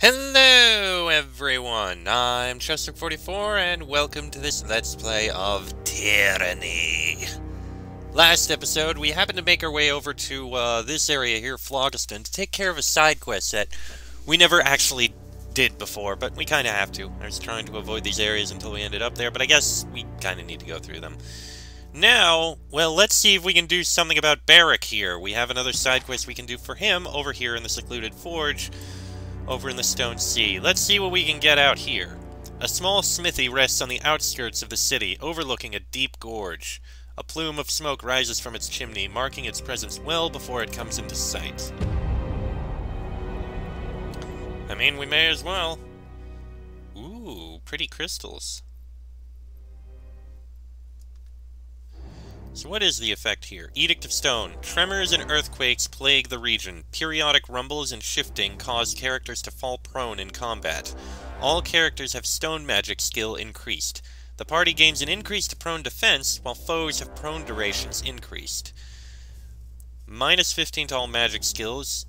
Hello everyone, I'm Chester44 and welcome to this Let's Play of Tyranny. Last episode, we happened to make our way over to this area here, Phlogiston, to take care of a side quest that we never actually did before, but we kind of have to. I was trying to avoid these areas until we ended up there, but I guess we kind of need to go through them. Now, well, let's see if we can do something about Barik here. We have another side quest we can do for him over here in the secluded forge, over in the Stone Sea. Let's see what we can get out here. A small smithy rests on the outskirts of the city, overlooking a deep gorge. A plume of smoke rises from its chimney, marking its presence well before it comes into sight. I mean, we may as well. Ooh, pretty crystals. So what is the effect here? Edict of Stone. Tremors and earthquakes plague the region. Periodic rumbles and shifting cause characters to fall prone in combat. All characters have stone magic skill increased. The party gains an increase to prone defense, while foes have prone durations increased. Minus 15 to all magic skills.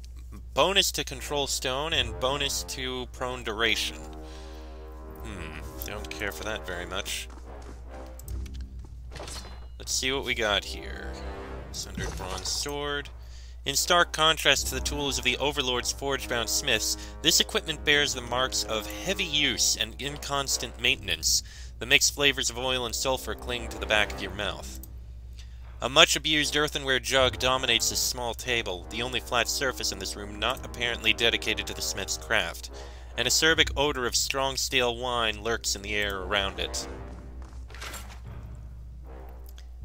Bonus to control stone, and bonus to prone duration. Don't care for that very much. Let's see what we got here. Sundered bronze sword. In stark contrast to the tools of the Overlord's forge-bound smiths, this equipment bears the marks of heavy use and inconstant maintenance. The mixed flavors of oil and sulfur cling to the back of your mouth. A much-abused earthenware jug dominates this small table, the only flat surface in this room not apparently dedicated to the smith's craft. An acerbic odor of strong stale wine lurks in the air around it.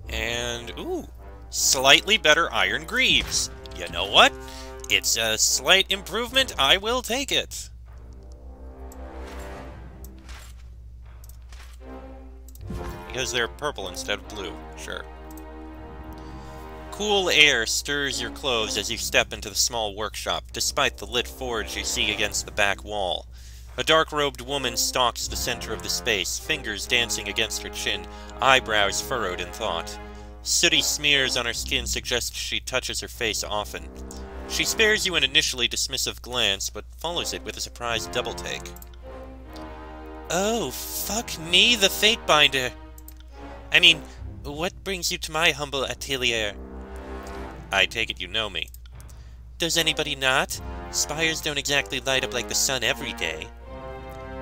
And, ooh, slightly better iron greaves. You know what? It's a slight improvement. I will take it. Because they're purple instead of blue. Sure. Cool air stirs your clothes as you step into the small workshop, despite the lit forge you see against the back wall. A dark-robed woman stalks the center of the space, fingers dancing against her chin, eyebrows furrowed in thought. Sooty smears on her skin suggest she touches her face often. She spares you an initially dismissive glance, but follows it with a surprised double-take. Oh, fuck me, the Fatebinder! I mean, what brings you to my humble atelier? I take it you know me. Does anybody not? Spires don't exactly light up like the sun every day.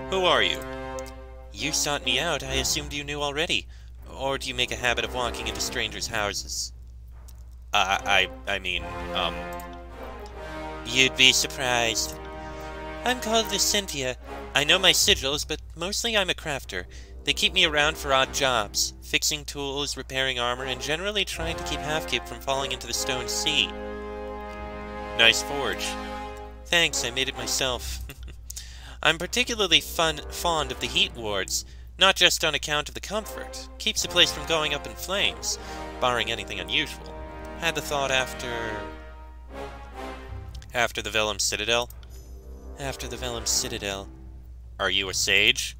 Who are you? You sought me out, I assumed you knew already. Or do you make a habit of walking into strangers' houses? I mean, You'd be surprised. I'm called Lucentia. I know my sigils, but mostly I'm a crafter. They keep me around for odd jobs, fixing tools, repairing armor, and generally trying to keep Halfcape from falling into the Stone Sea. Nice forge. Thanks, I made it myself. I'm particularly fond of the heat wards, not just on account of the comfort. Keeps the place from going up in flames, barring anything unusual. Had the thought after the Vellum Citadel? After the Vellum Citadel. Are you a sage?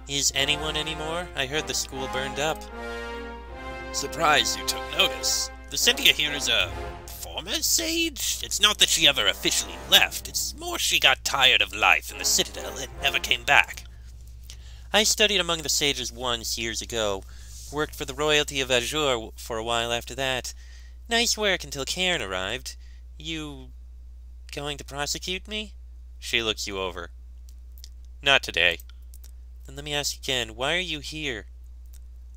Is anyone anymore? I heard the school burned up. Surprised you took notice. The Cynthia here is a former sage. It's not that she ever officially left. It's more she got tired of life in the Citadel and never came back. I studied among the sages once, years ago. Worked for the royalty of Azure for a while after that. Nice work until Cairn arrived. You going to prosecute me? She looks you over. Not today. Then let me ask again, why are you here?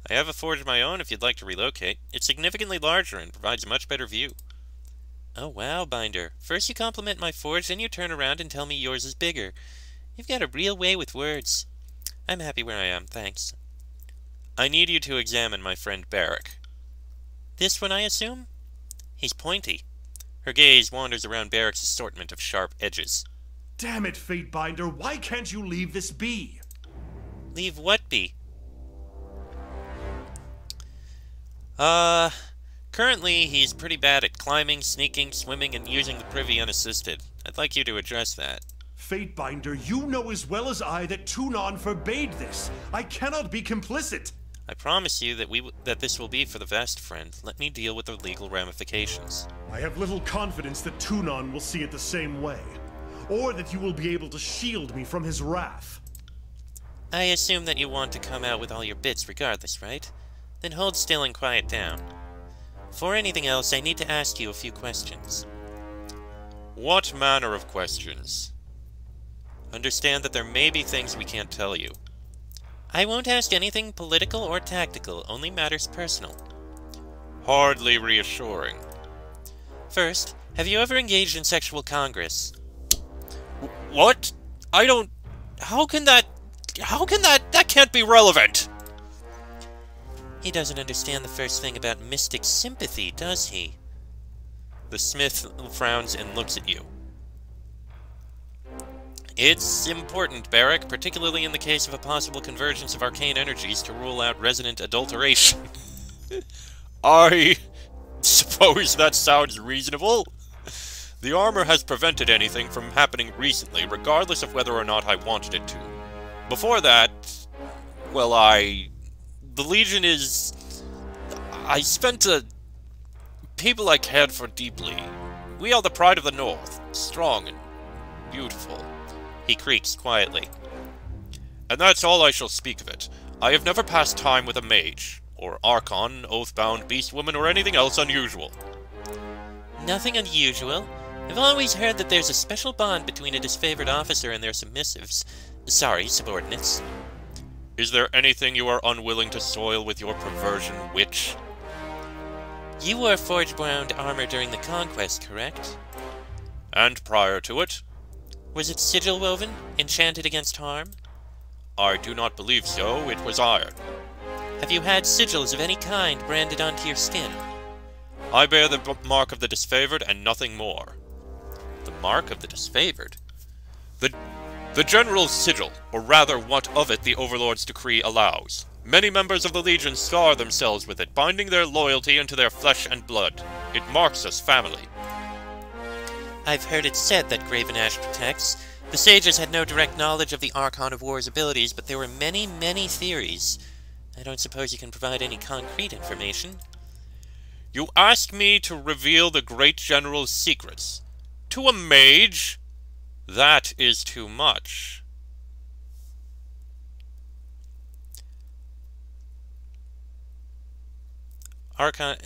I have a forge of my own if you'd like to relocate. It's significantly larger and provides a much better view. Oh wow, Binder. First you compliment my forge, then you turn around and tell me yours is bigger. You've got a real way with words. I'm happy where I am, thanks. I need you to examine my friend Barik. This one, I assume? He's pointy. Her gaze wanders around Barik's assortment of sharp edges. Damn it, Fatebinder, why can't you leave this be? Leave what be? Currently he's pretty bad at climbing, sneaking, swimming, and using the privy unassisted. I'd like you to address that. Fatebinder, you know as well as I that Tunon forbade this. I cannot be complicit. I promise you that this will be for the best, friend. Let me deal with the legal ramifications. I have little confidence that Tunon will see it the same way. or that you will be able to shield me from his wrath. I assume that you want to come out with all your bits regardless, right? Then hold still and quiet down. Before anything else, I need to ask you a few questions. What manner of questions? Understand that there may be things we can't tell you. I won't ask anything political or tactical, only matters personal. Hardly reassuring. First, have you ever engaged in sexual congress? What? I don't... How can that... That can't be relevant! He doesn't understand the first thing about mystic sympathy, does he? The smith frowns and looks at you. It's important, Barik, particularly in the case of a possible convergence of arcane energies to rule out resonant adulteration. I suppose that sounds reasonable. The armor has prevented anything from happening recently, regardless of whether or not I wanted it to. Before that, well, the Legion is... I spent a... people I cared for deeply. We are the pride of the North, strong and beautiful. He creaks quietly. And that's all I shall speak of it. I have never passed time with a mage, or archon, oathbound beastwoman, or anything else unusual. Nothing unusual. I've always heard that there's a special bond between a disfavored officer and their submissives. Sorry, subordinates. Is there anything you are unwilling to soil with your perversion, witch? You wore forge-bound armor during the conquest, correct? And prior to it? Was it sigil-woven, enchanted against harm? I do not believe so. It was iron. Have you had sigils of any kind branded onto your skin? I bear the mark of the disfavored and nothing more. The mark of the disfavored? The general's sigil, or rather what of it the Overlord's decree allows. Many members of the Legion scar themselves with it, binding their loyalty into their flesh and blood. It marks us family. I've heard it said that Graven Ash protects. The sages had no direct knowledge of the Archon of War's abilities, but there were many, many theories. I don't suppose you can provide any concrete information. You ask me to reveal the great general's secrets. To a mage? That is too much. Archon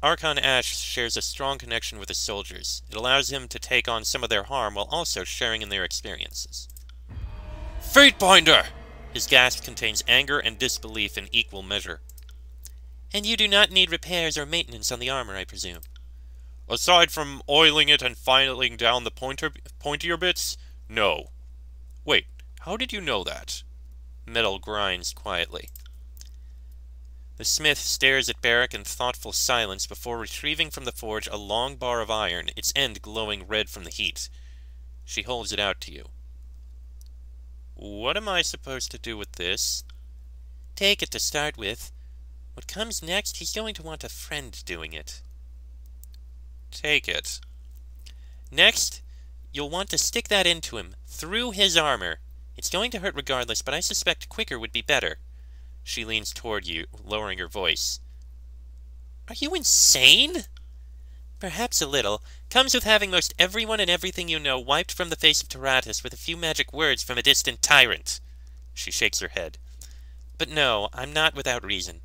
Ash shares a strong connection with his soldiers. It allows him to take on some of their harm while also sharing in their experiences. Fatebinder! His gasp contains anger and disbelief in equal measure. And you do not need repairs or maintenance on the armor, I presume. Aside from oiling it and filing down the pointier bits, no. Wait, how did you know that? Metal grinds quietly. The smith stares at Barik in thoughtful silence before retrieving from the forge a long bar of iron, its end glowing red from the heat. She holds it out to you. What am I supposed to do with this? Take it to start with. What comes next, he's going to want a friend doing it. Take it. Next, you'll want to stick that into him, through his armor. It's going to hurt regardless, but I suspect quicker would be better. She leans toward you, lowering her voice. Are you insane? Perhaps a little. Comes with having most everyone and everything you know wiped from the face of Tyranny with a few magic words from a distant tyrant. She shakes her head. But no, I'm not without reason.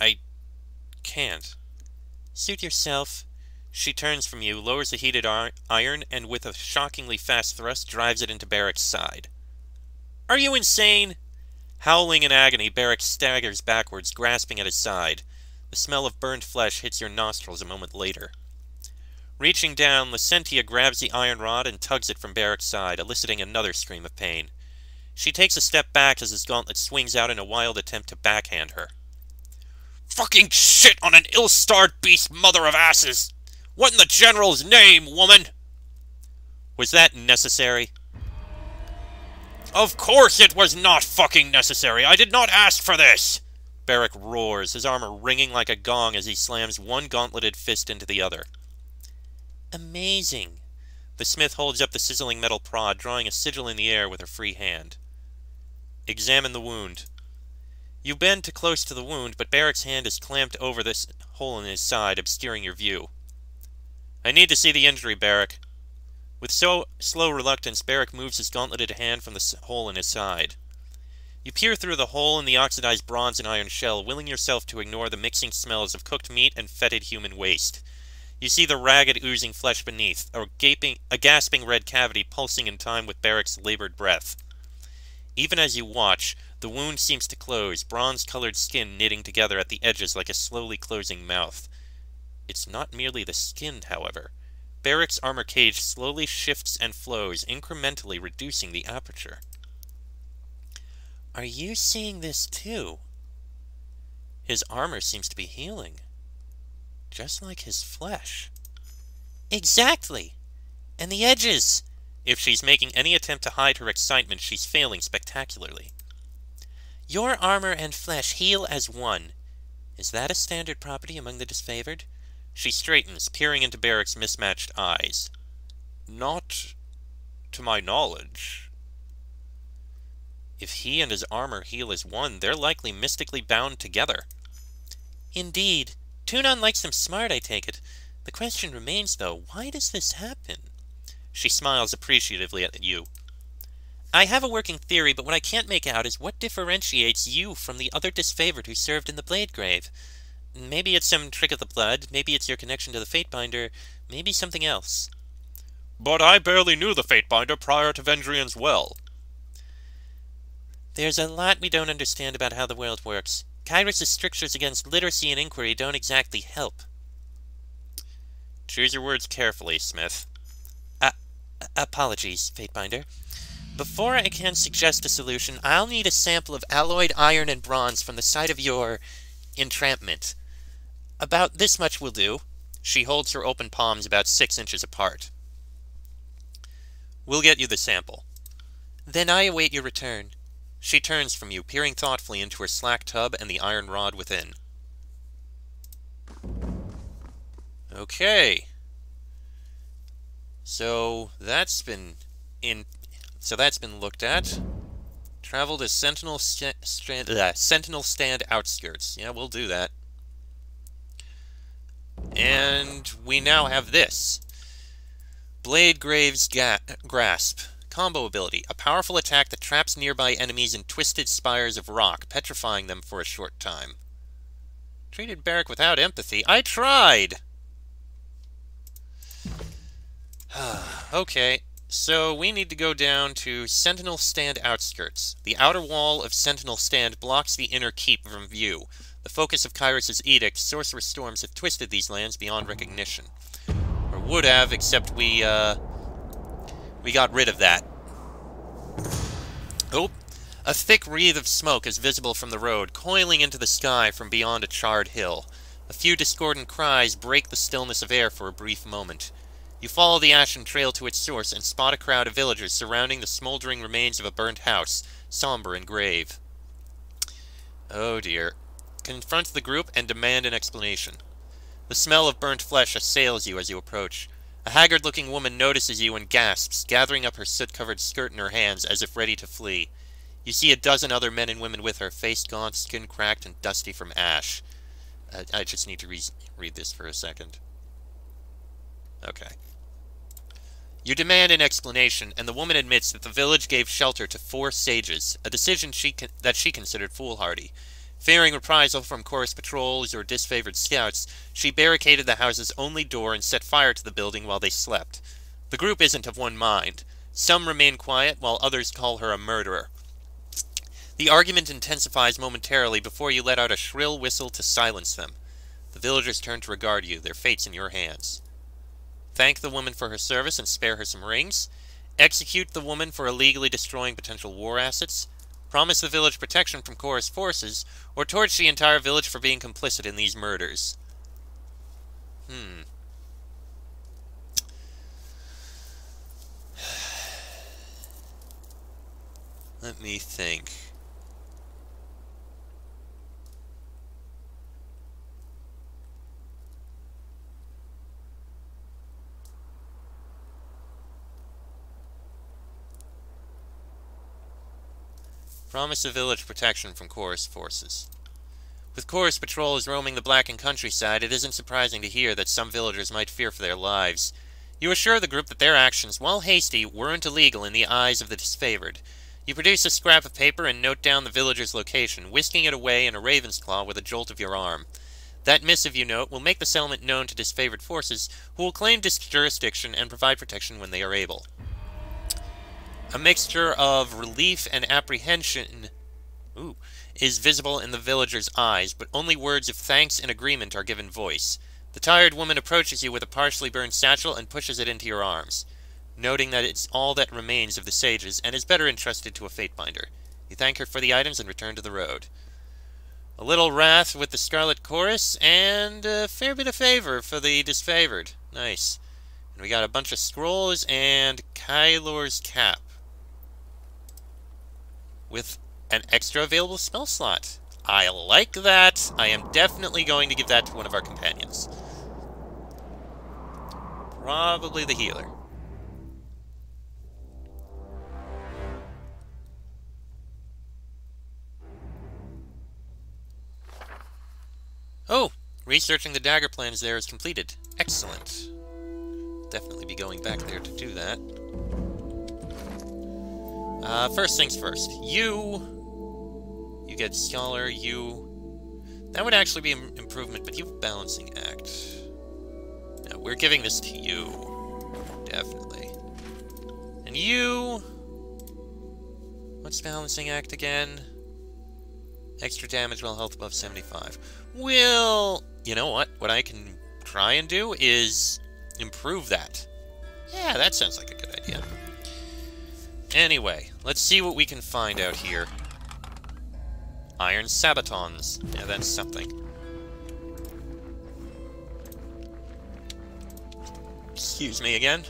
I can't. Suit yourself. She turns from you, lowers the heated iron, and with a shockingly fast thrust drives it into Barik's side. Are you insane? Howling in agony, Barik staggers backwards, grasping at his side. The smell of burned flesh hits your nostrils a moment later. Reaching down, Licentia grabs the iron rod and tugs it from Barik's side, eliciting another scream of pain. She takes a step back as his gauntlet swings out in a wild attempt to backhand her. Fucking shit on an ill-starred beast, mother of asses! What in the general's name, woman? Was that necessary? Of course it was not fucking necessary! I did not ask for this! Barik roars, his armor ringing like a gong as he slams one gauntleted fist into the other. Amazing. The smith holds up the sizzling metal prod, drawing a sigil in the air with her free hand. Examine the wound. You bend too close to the wound, but Barik's hand is clamped over this hole in his side, obscuring your view. I need to see the injury, Barik. With so slow reluctance, Barik moves his gauntleted hand from the hole in his side. You peer through the hole in the oxidized bronze and iron shell, willing yourself to ignore the mixing smells of cooked meat and fetid human waste. You see the ragged, oozing flesh beneath, a gasping red cavity pulsing in time with Barik's labored breath. Even as you watch, the wound seems to close, bronze-colored skin knitting together at the edges like a slowly closing mouth. It's not merely the skin, however. Barik's armor cage slowly shifts and flows, incrementally reducing the aperture. Are you seeing this too? His armor seems to be healing. Just like his flesh. Exactly! And the edges! If she's making any attempt to hide her excitement, she's failing spectacularly. Your armor and flesh heal as one. Is that a standard property among the disfavored? She straightens, peering into Barik's mismatched eyes. Not to my knowledge. If he and his armor heal as one, they're likely mystically bound together. Indeed. Tunon likes them smart, I take it. The question remains, though, why does this happen? She smiles appreciatively at you. I have a working theory, but what I can't make out is what differentiates you from the other disfavored who served in the Blade Grave. Maybe it's some trick of the blood, maybe it's your connection to the Fatebinder, maybe something else. But I barely knew the Fatebinder prior to Vendrian's well. There's a lot we don't understand about how the world works. Kyrus' strictures against literacy and inquiry don't exactly help. Choose your words carefully, Smith. Apologies, Fatebinder. Before I can suggest a solution, I'll need a sample of alloyed iron and bronze from the site of your entrampment. About this much will do. She holds her open palms about 6 inches apart. We'll get you the sample. Then I await your return. She turns from you, peering thoughtfully into her slack tub and the iron rod within. Okay. So that's been looked at. Travel to Sentinel Stand outskirts. Yeah, we'll do that. And we now have this. Blade Grave's Grasp. Combo ability. A powerful attack that traps nearby enemies in twisted spires of rock, petrifying them for a short time. Treated Barik without empathy. I tried! Okay, so we need to go down to Sentinel Stand outskirts. The outer wall of Sentinel Stand blocks the inner keep from view. The focus of Kyrus' edict, sorcerous storms have twisted these lands beyond recognition. Or would have, except we got rid of that. Oh, a thick wreath of smoke is visible from the road, coiling into the sky from beyond a charred hill. A few discordant cries break the stillness of air for a brief moment. You follow the ashen trail to its source and spot a crowd of villagers surrounding the smoldering remains of a burnt house, somber and grave. Oh dear. Confront the group and demand an explanation. The smell of burnt flesh assails you as you approach. A haggard-looking woman notices you and gasps, gathering up her soot-covered skirt in her hands as if ready to flee. You see a dozen other men and women with her, face gaunt, skin cracked, and dusty from ash. I just need to read this for a second. Okay. You demand an explanation, and the woman admits that the village gave shelter to 4 sages, a decision that she considered foolhardy. Fearing reprisal from chorus patrols or disfavored scouts, she barricaded the house's only door and set fire to the building while they slept. The group isn't of one mind. Some remain quiet, while others call her a murderer. The argument intensifies momentarily before you let out a shrill whistle to silence them. The villagers turn to regard you, their fates in your hands. Thank the woman for her service and spare her some rings. Execute the woman for illegally destroying potential war assets. Promise the village protection from chorus forces, or torch the entire village for being complicit in these murders. Let me think. Promise the village protection from chorus forces. With Chorus patrols roaming the blackened countryside, it isn't surprising to hear that some villagers might fear for their lives. You assure the group that their actions, while hasty, weren't illegal in the eyes of the disfavored. You produce a scrap of paper and note down the villager's location, whisking it away in a raven's claw with a jolt of your arm. That missive, you note, will make the settlement known to disfavored forces, who will claim jurisdiction and provide protection when they are able. A mixture of relief and apprehension is visible in the villager's eyes, but only words of thanks and agreement are given voice. The tired woman approaches you with a partially burned satchel and pushes it into your arms, noting that it's all that remains of the sages and is better entrusted to a fate-binder. You thank her for the items and return to the road. A little wrath with the Scarlet Chorus, and a fair bit of favor for the disfavored. Nice. And we got a bunch of scrolls and Kylor's cap, with an extra available spell slot. I like that. I am definitely going to give that to one of our companions. Probably the healer. Oh! Researching the dagger plans there is completed. Excellent. Definitely be going back there to do that. First things first. You get Scholar, that would actually be an improvement, but you have Balancing Act. No, we're giving this to you. Definitely. And you... What's Balancing Act again? Extra damage while health above 75. Well, you know what? What I can try and do is improve that. Yeah, that sounds like a good idea. Anyway, let's see what we can find out here. Iron Sabatons. Yeah, that's something. Excuse me again.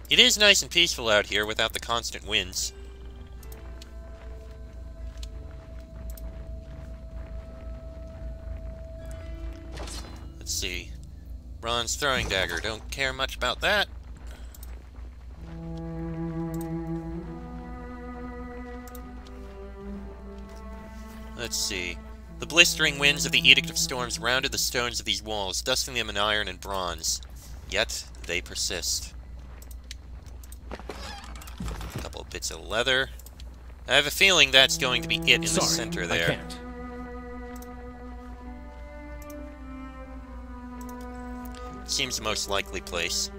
It is nice and peaceful out here without the constant winds. Let's see. Bronze throwing dagger. Don't care much about that. Let's see. The blistering winds of the Edict of Storms rounded the stones of these walls, dusting them in iron and bronze. Yet, they persist. A couple of bits of leather. I have a feeling that's going to be it in the center there. I can't. Seems the most likely place.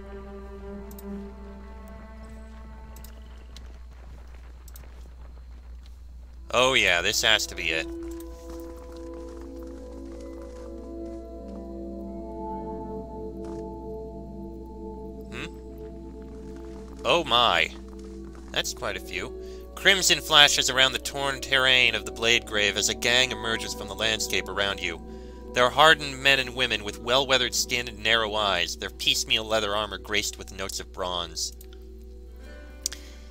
Oh yeah, this has to be it. Oh my. That's quite a few. Crimson flashes around the torn terrain of the Blade Grave as a gang emerges from the landscape around you. There are hardened men and women with well-weathered skin and narrow eyes, their piecemeal leather armor graced with notes of bronze.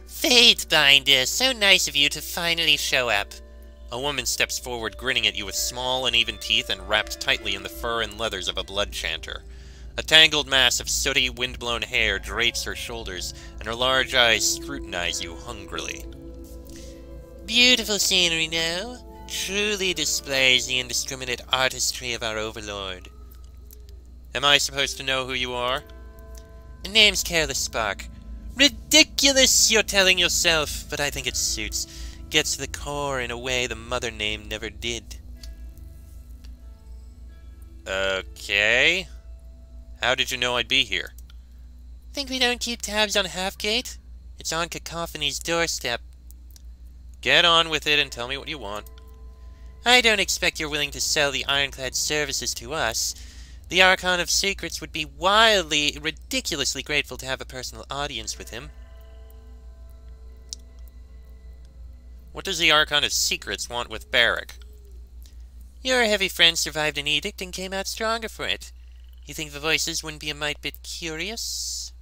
Fatebinder, so nice of you to finally show up. A woman steps forward, grinning at you with small, uneven teeth and wrapped tightly in the fur and leathers of a blood chanter. A tangled mass of sooty, wind-blown hair drapes her shoulders, and her large eyes scrutinize you hungrily. Beautiful scenery, no? Truly displays the indiscriminate artistry of our overlord. Am I supposed to know who you are? The name's Careless Spark. Ridiculous, you're telling yourself, but I think it suits. Gets to the core in a way the mother name never did. Okay. How did you know I'd be here? Think we don't keep tabs on Halfgate? It's on Cacophony's doorstep. Get on with it and tell me what you want. I don't expect you're willing to sell the Ironclad's services to us. The Archon of Secrets would be wildly, ridiculously grateful to have a personal audience with him. What does the Archon of Secrets want with Barik? Your heavy friend survived an edict and came out stronger for it. You think the voices wouldn't be a mite bit curious?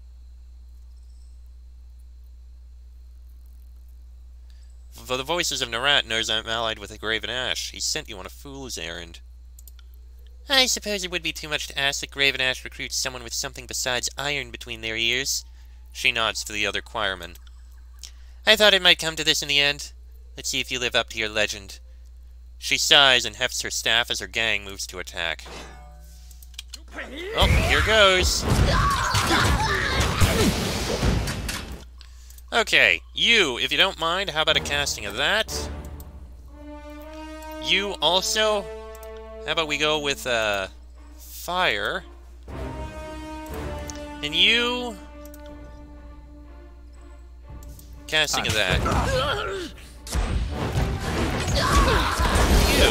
For the voices of Narat knows I'm allied with a Graven Ash. He sent you on a fool's errand. I suppose it would be too much to ask that Graven Ash recruits someone with something besides iron between their ears. She nods to the other choirman. I thought it might come to this in the end. Let's see if you live up to your legend. She sighs and hefts her staff as her gang moves to attack. Oh, here goes. Okay, you, if you don't mind, how about a casting of that? You also, how about we go with, fire? And you... casting of that. You.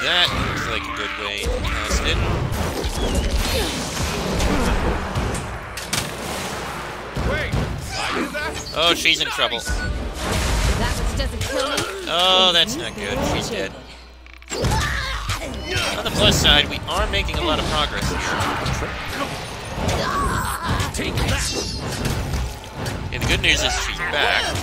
That looks like a good way to cast it. Wait, I did that? Oh, she's in trouble. That which doesn't kill me. Oh, that's not good. She's dead. On the plus side, we are making a lot of progress here. Take that! And the good news is she's back.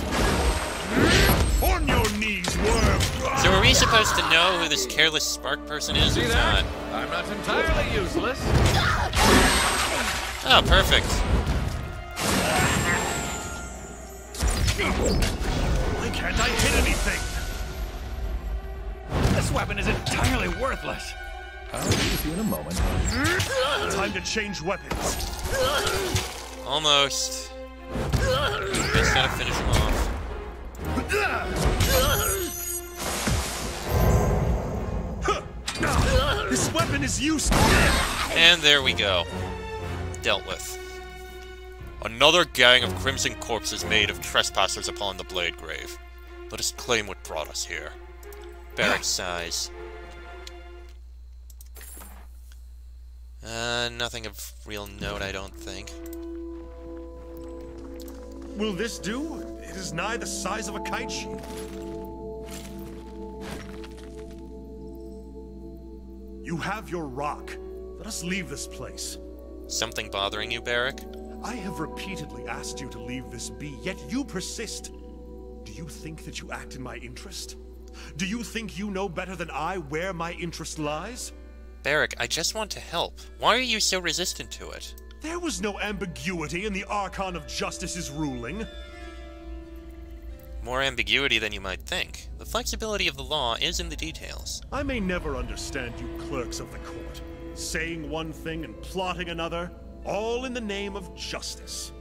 On your knees, worm! So are we supposed to know who this careless spark person is or not? I'm not entirely useless. Oh, perfect. Why can't I hit anything? This weapon is entirely worthless. I'll be with you in a moment. Time to change weapons. Almost. Just gotta finish him off. This weapon is useless. And there we go. Dealt with. Another gang of crimson corpses made of trespassers upon the Blade Grave. Let us claim what brought us here. Barik sighs. Nothing of real note, I don't think. Will this do? It is nigh the size of a kite sheet. You have your rock. Let us leave this place. Something bothering you, Barik? I have repeatedly asked you to leave this be, yet you persist. Do you think that you act in my interest? Do you think you know better than I where my interest lies? Barik, I just want to help. Why are you so resistant to it? There was no ambiguity in the Archon of Justice's ruling. More ambiguity than you might think. The flexibility of the law is in the details. I may never understand you clerks of the court, saying one thing and plotting another, all in the name of justice.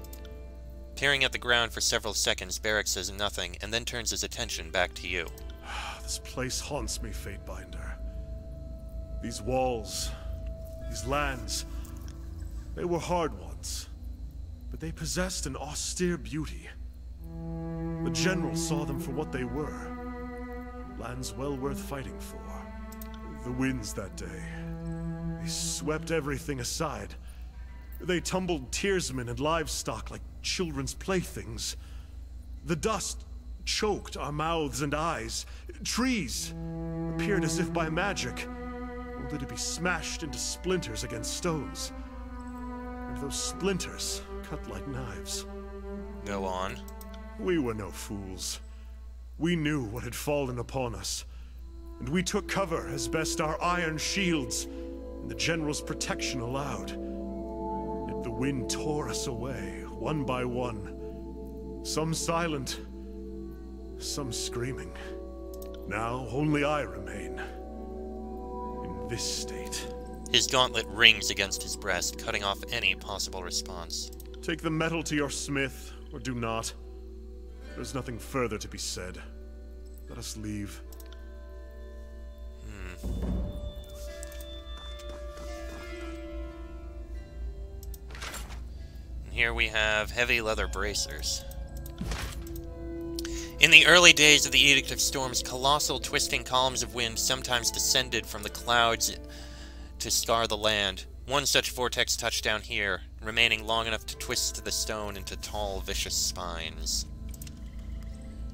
Peering at the ground for several seconds, Barik says nothing, and then turns his attention back to you. This place haunts me, Fatebinder. These walls, these lands, they were hard once, but they possessed an austere beauty. The general saw them for what they were. Lands well worth fighting for. The winds that day, they swept everything aside. They tumbled tearsmen and livestock like children's playthings. The dust choked our mouths and eyes. Trees appeared as if by magic, only to be smashed into splinters against stones. And those splinters cut like knives. Go on. We were no fools. We knew what had fallen upon us, and we took cover as best our iron shields and the general's protection allowed. Yet the wind tore us away, one by one. Some silent, some screaming. Now only I remain. In this state. His gauntlet rings against his breast, cutting off any possible response. Take the metal to your smith, or do not. There's nothing further to be said. Let us leave. And here we have heavy leather bracers. In the early days of the Edict of Storms, colossal twisting columns of wind sometimes descended from the clouds to scar the land. One such vortex touched down here, remaining long enough to twist the stone into tall, vicious spines.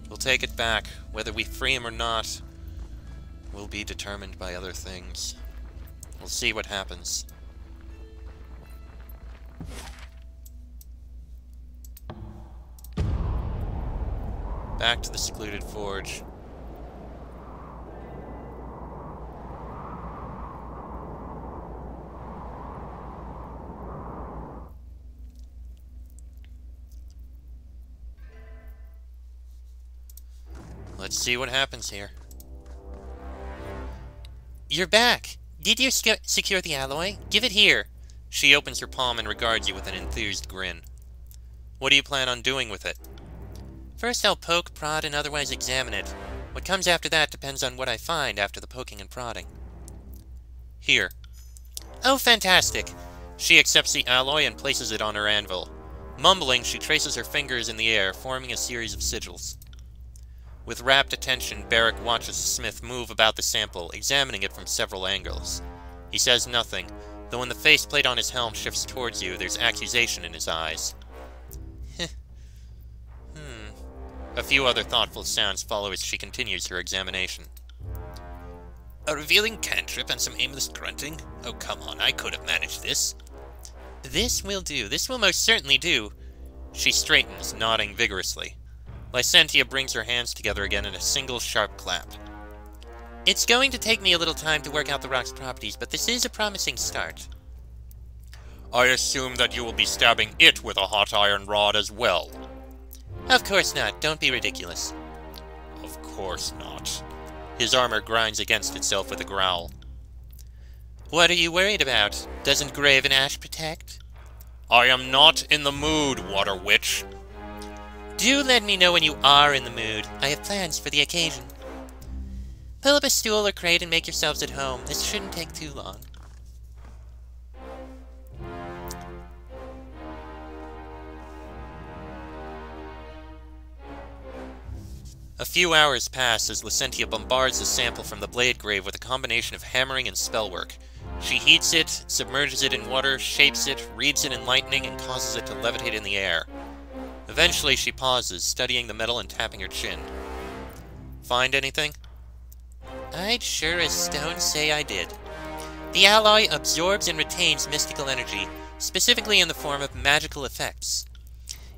We'll take it back. Whether we free him or not will be determined by other things. We'll see what happens. Back to the secluded forge. Let's see what happens here. You're back. Did you secure the alloy? Give it here. She opens her palm and regards you with an enthused grin. What do you plan on doing with it? First I'll poke, prod, and otherwise examine it. What comes after that depends on what I find after the poking and prodding. Here. Oh, fantastic. She accepts the alloy and places it on her anvil. Mumbling, she traces her fingers in the air, forming a series of sigils. With rapt attention, Barik watches the smith move about the sample, examining it from several angles. He says nothing, though when the faceplate on his helm shifts towards you, there's accusation in his eyes. A few other thoughtful sounds follow as she continues her examination. A revealing cantrip and some aimless grunting? Oh, come on, I could have managed this. This will do. This will most certainly do. She straightens, nodding vigorously. Lycentia brings her hands together again in a single sharp clap. It's going to take me a little time to work out the rock's properties, but this is a promising start. I assume that you will be stabbing it with a hot iron rod as well. Of course not. Don't be ridiculous. Of course not. His armor grinds against itself with a growl. What are you worried about? Doesn't graven ash protect? I am not in the mood, Water Witch. Do let me know when you are in the mood. I have plans for the occasion. Pull up a stool or crate and make yourselves at home. This shouldn't take too long. A few hours pass as Lycentia bombards the sample from the blade grave with a combination of hammering and spellwork. She heats it, submerges it in water, shapes it, reads it in lightning, and causes it to levitate in the air. Eventually she pauses, studying the metal and tapping her chin. Find anything? I'd sure as stones say I did. The alloy absorbs and retains mystical energy, specifically in the form of magical effects.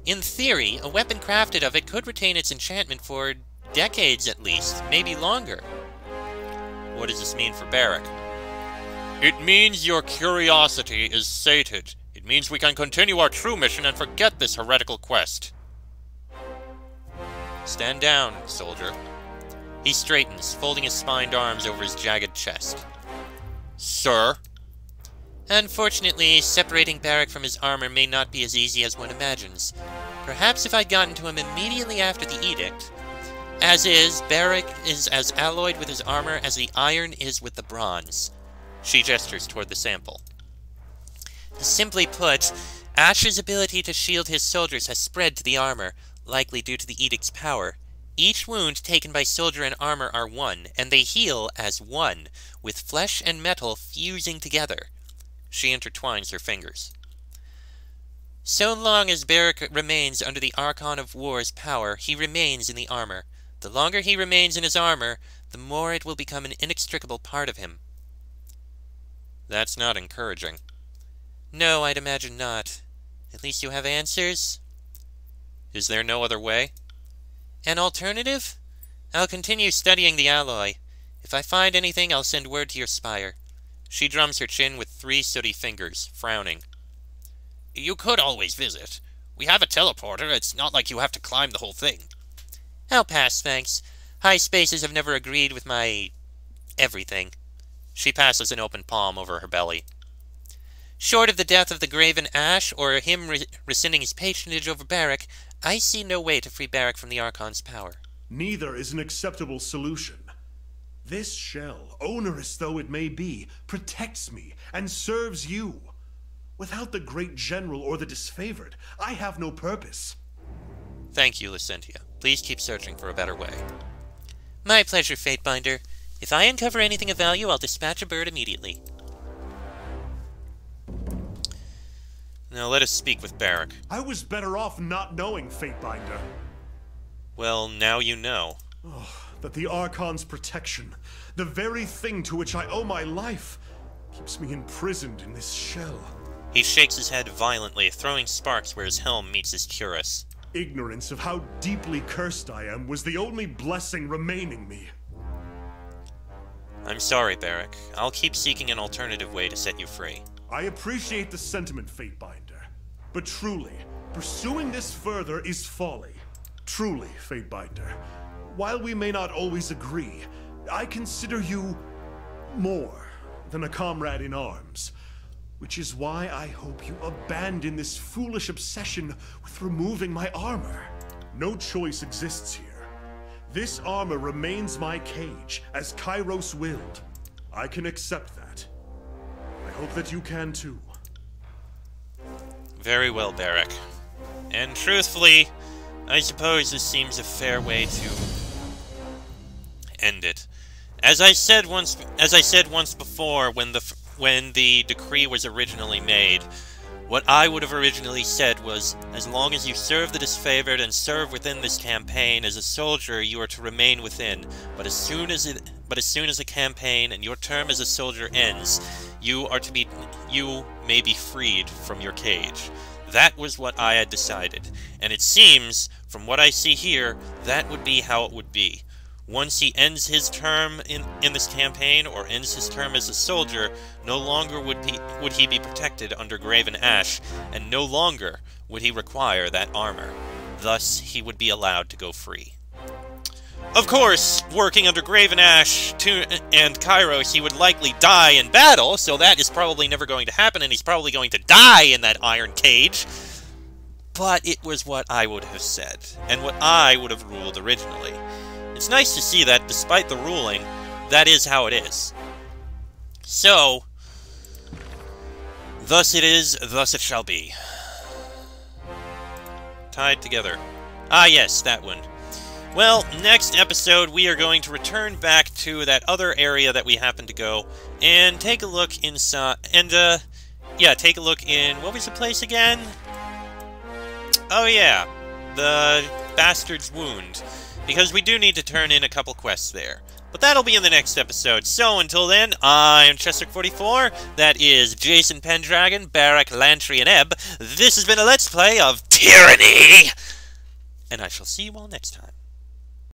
In theory, a weapon crafted of it could retain its enchantment for decades at least, maybe longer. What does this mean for Barik? It means your curiosity is sated. It means we can continue our true mission and forget this heretical quest. Stand down, soldier. He straightens, folding his spined arms over his jagged chest. Sir? Unfortunately, separating Barik from his armor may not be as easy as one imagines. Perhaps if I'd gotten to him immediately after the edict. As is, Barik is as alloyed with his armor as the iron is with the bronze. She gestures toward the sample. Simply put, Ash's ability to shield his soldiers has spread to the armor, likely due to the edict's power. Each wound taken by soldier and armor are one, and they heal as one, with flesh and metal fusing together. She intertwines her fingers. So long as Barik remains under the Archon of War's power, he remains in the armor. The longer he remains in his armor, the more it will become an inextricable part of him. That's not encouraging. No, I'd imagine not. At least you have answers? Is there no other way? An alternative? I'll continue studying the alloy. If I find anything, I'll send word to your spire. She drums her chin with 3 sooty fingers, frowning. You could always visit. We have a teleporter. It's not like you have to climb the whole thing. I'll pass, thanks. High spaces have never agreed with my... everything. She passes an open palm over her belly. Short of the death of the graven Ash, or him rescinding his patronage over Barik, I see no way to free Barik from the Archon's power. Neither is an acceptable solution. This shell, onerous though it may be, protects me and serves you. Without the great general or the disfavored, I have no purpose. Thank you, Lycentia. Please keep searching for a better way. My pleasure, Fatebinder. If I uncover anything of value, I'll dispatch a bird immediately. Now let us speak with Barik. I was better off not knowing, Fatebinder. Well, now you know. Oh, that the Archon's protection, the very thing to which I owe my life, keeps me imprisoned in this shell. He shakes his head violently, throwing sparks where his helm meets his cuirass. Ignorance of how deeply cursed I am was the only blessing remaining me. I'm sorry, Barik. I'll keep seeking an alternative way to set you free. I appreciate the sentiment, Fatebinder. But truly, pursuing this further is folly. Truly, Fatebinder. While we may not always agree, I consider you more than a comrade in arms. Which is why I hope you abandon this foolish obsession with removing my armor. No choice exists here. This armor remains my cage, as Kairos willed. I can accept that. I hope that you can too. Very well, Barik. And truthfully, I suppose this seems a fair way to end it. As I said once before, when the decree was originally made, what I would have originally said was, as long as you serve the disfavored and serve within this campaign as a soldier, you are to remain within. But as soon as the campaign and your term as a soldier ends, you may be freed from your cage. That was what I had decided, and it seems, from what I see here, that would be how it would be. Once he ends his term in this campaign, or ends his term as a soldier, no longer would he be protected under Graven Ash, and no longer would he require that armor. Thus, he would be allowed to go free. Of course, working under Graven Ash and Kairos, he would likely die in battle, so that is probably never going to happen, and he's probably going to die in that iron cage. But it was what I would have said, and what I would have ruled originally. It's nice to see that, despite the ruling, that is how it is. So, thus it is, thus it shall be. Tied together. Ah yes, that one. Well, next episode we are going to return back to that other area that we happened to go, and take a look inside, and yeah, take a look in, what was the place again? Oh yeah, the Bastard's Wound. Because we do need to turn in a couple quests there. But that'll be in the next episode. So until then, I'm Chester44. That is Jason Pendragon, Barik, Lantry, and Ebb. This has been a Let's Play of Tyranny! And I shall see you all next time.